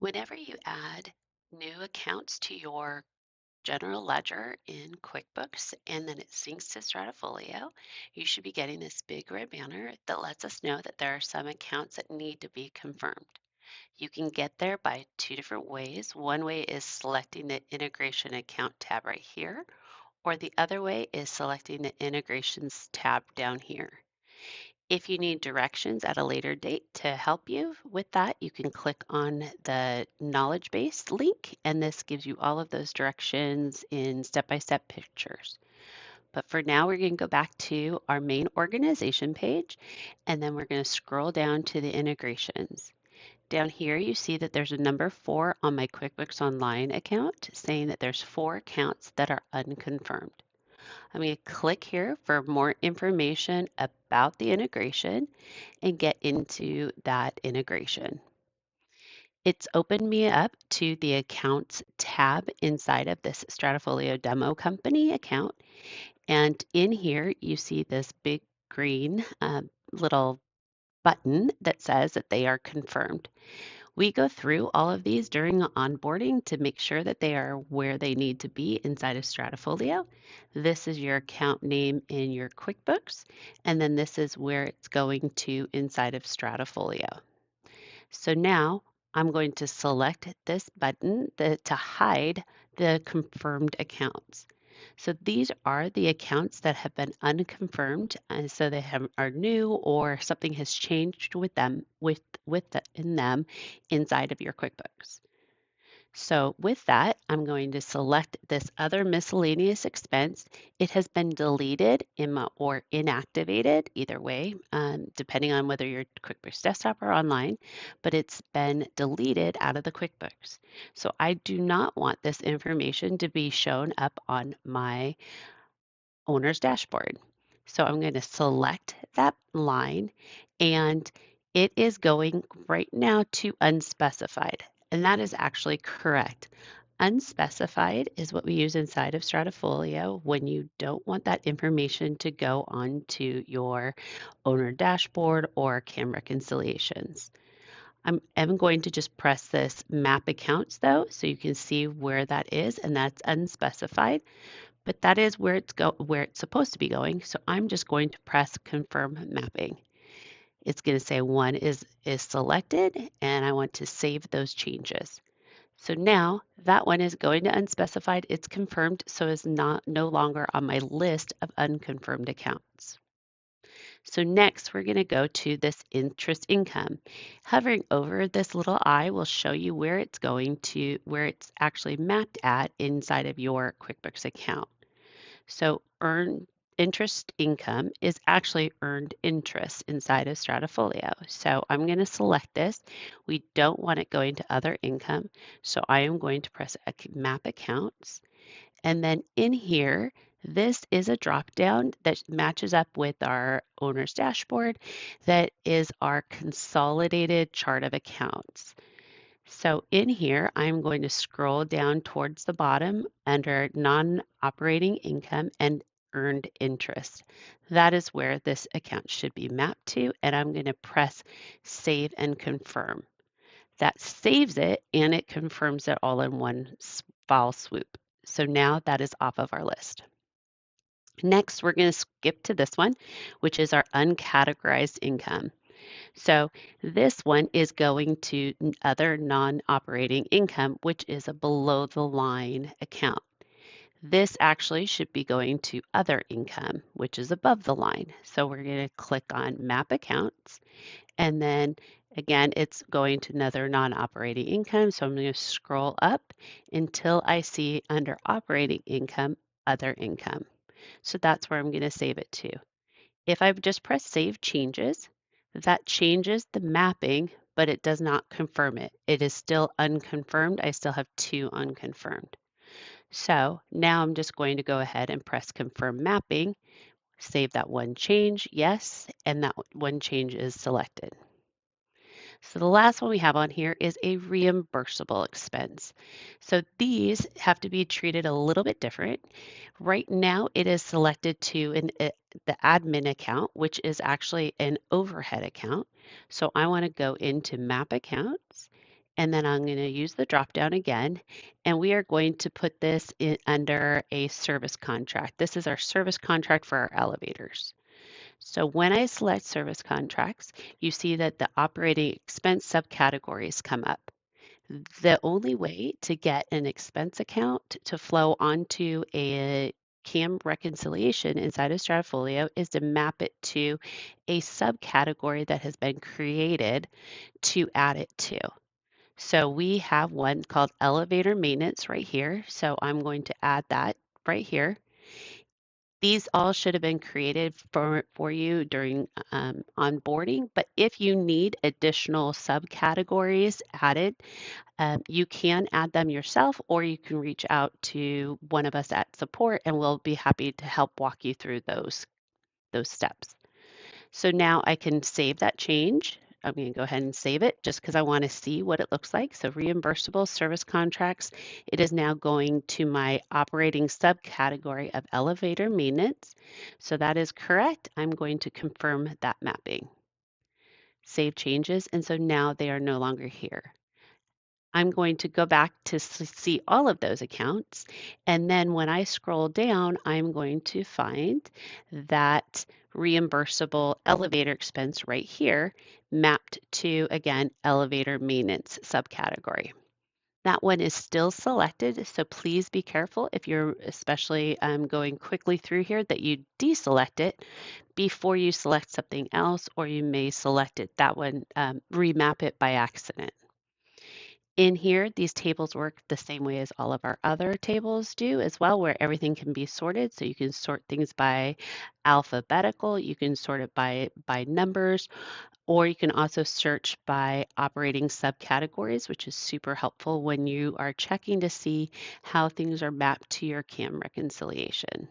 Whenever you add new accounts to your general ledger in QuickBooks and then it syncs to Stratafolio, you should be getting this big red banner that lets us know that there are some accounts that need to be confirmed. You can get there by two different ways. One way is selecting the Integration Account tab right here, or the other way is selecting the Integrations tab down here. If you need directions at a later date to help you with that, you can click on the knowledge base link, and this gives you all of those directions in step-by-step pictures. But for now, we're going to go back to our main organization page, and then we're going to scroll down to the integrations. Down here, you see that there's a number 4 on my QuickBooks Online account saying that there's 4 accounts that are unconfirmed. I'm going to click here for more information about the integration and get into that integration. It's opened me up to the Accounts tab inside of this Stratafolio Demo Company account. And in here, you see this big green little button that says that they are confirmed. We go through all of these during onboarding to make sure that they are where they need to be inside of Stratafolio. This is your account name in your QuickBooks, and then this is where it's going to inside of Stratafolio. So now I'm going to select this button to hide the confirmed accounts. So these are the accounts that have been unconfirmed, and so they are new or something has changed with them in them inside of your QuickBooks. So with that, I'm going to select this other miscellaneous expense. It has been deleted or inactivated, either way, depending on whether you're QuickBooks Desktop or online, but it's been deleted out of the QuickBooks. So I do not want this information to be shown up on my owner's dashboard. So I'm going to select that line and it is going right now to unspecified. And that is actually correct. Unspecified is what we use inside of Stratafolio when you don't want that information to go onto your owner dashboard or CAM reconciliations. I'm going to just press this map accounts though, so you can see where that is, and that's unspecified, but that is where it's supposed to be going. So I'm just going to press confirm mapping. It's going to say one is selected, and I want to save those changes. So now that one is going to unspecified. It's confirmed, so it's no longer on my list of unconfirmed accounts. So next, we're going to go to this interest income. Hovering over this little I will show you where it's where it's actually mapped at inside of your QuickBooks account. So earned interest income is actually earned interest inside of Stratafolio. So I'm going to select this. We don't want it going to other income. So I am going to press map accounts. And then in here, this is a drop down that matches up with our owner's dashboard. That is our consolidated chart of accounts. So in here, I'm going to scroll down towards the bottom under non-operating income and earned interest. That is where this account should be mapped to, and I'm going to press save and confirm. That saves it and it confirms it all in one file swoop. So now that is off of our list. Next, we're going to skip to this one, which is our uncategorized income. So this one is going to other non-operating income, which is a below the line account. This actually should be going to other income, which is above the line. So we're going to click on map accounts, and then again, it's going to another non-operating income. So I'm going to scroll up until I see under operating income, other income. So that's where I'm going to save it to. If I just press Save Changes, that changes the mapping, but it does not confirm it. It is still unconfirmed. I still have 2 unconfirmed. So now I'm just going to go ahead and press Confirm Mapping, save that one change, yes, and that one change is selected. So the last one we have on here is a reimbursable expense. So these have to be treated a little bit different. Right now it is selected to the admin account, which is actually an overhead account. So I want to go into map accounts And then I'm going to use the drop down again, and we are going to put this in under a service contract. This is our service contract for our elevators. So when I select service contracts, you see that the operating expense subcategories come up. The only way to get an expense account to flow onto a CAM reconciliation inside of Stratafolio is to map it to a subcategory that has been created to add it to. So we have one called elevator maintenance right here. So I'm going to add that right here. These all should have been created for you during onboarding, but if you need additional subcategories added, you can add them yourself, or you can reach out to one of us at support and we'll be happy to help walk you through those steps. So now I can save that change. I'm going to go ahead and save it just because I want to see what it looks like. So reimbursable service contracts, it is now going to my operating subcategory of elevator maintenance. So that is correct. I'm going to confirm that mapping. Save changes, and so now they are no longer here. I'm going to go back to see all of those accounts. And then when I scroll down, I'm going to find that reimbursable elevator expense right here mapped to, again, elevator maintenance subcategory. That one is still selected, so please be careful if you're especially going quickly through here that you deselect it before you select something else, or you may select it, that one, remap it by accident. In here, these tables work the same way as all of our other tables do as well, where everything can be sorted. So you can sort things by alphabetical, you can sort it by numbers, or you can also search by operating subcategories, which is super helpful when you are checking to see how things are mapped to your CAM reconciliation.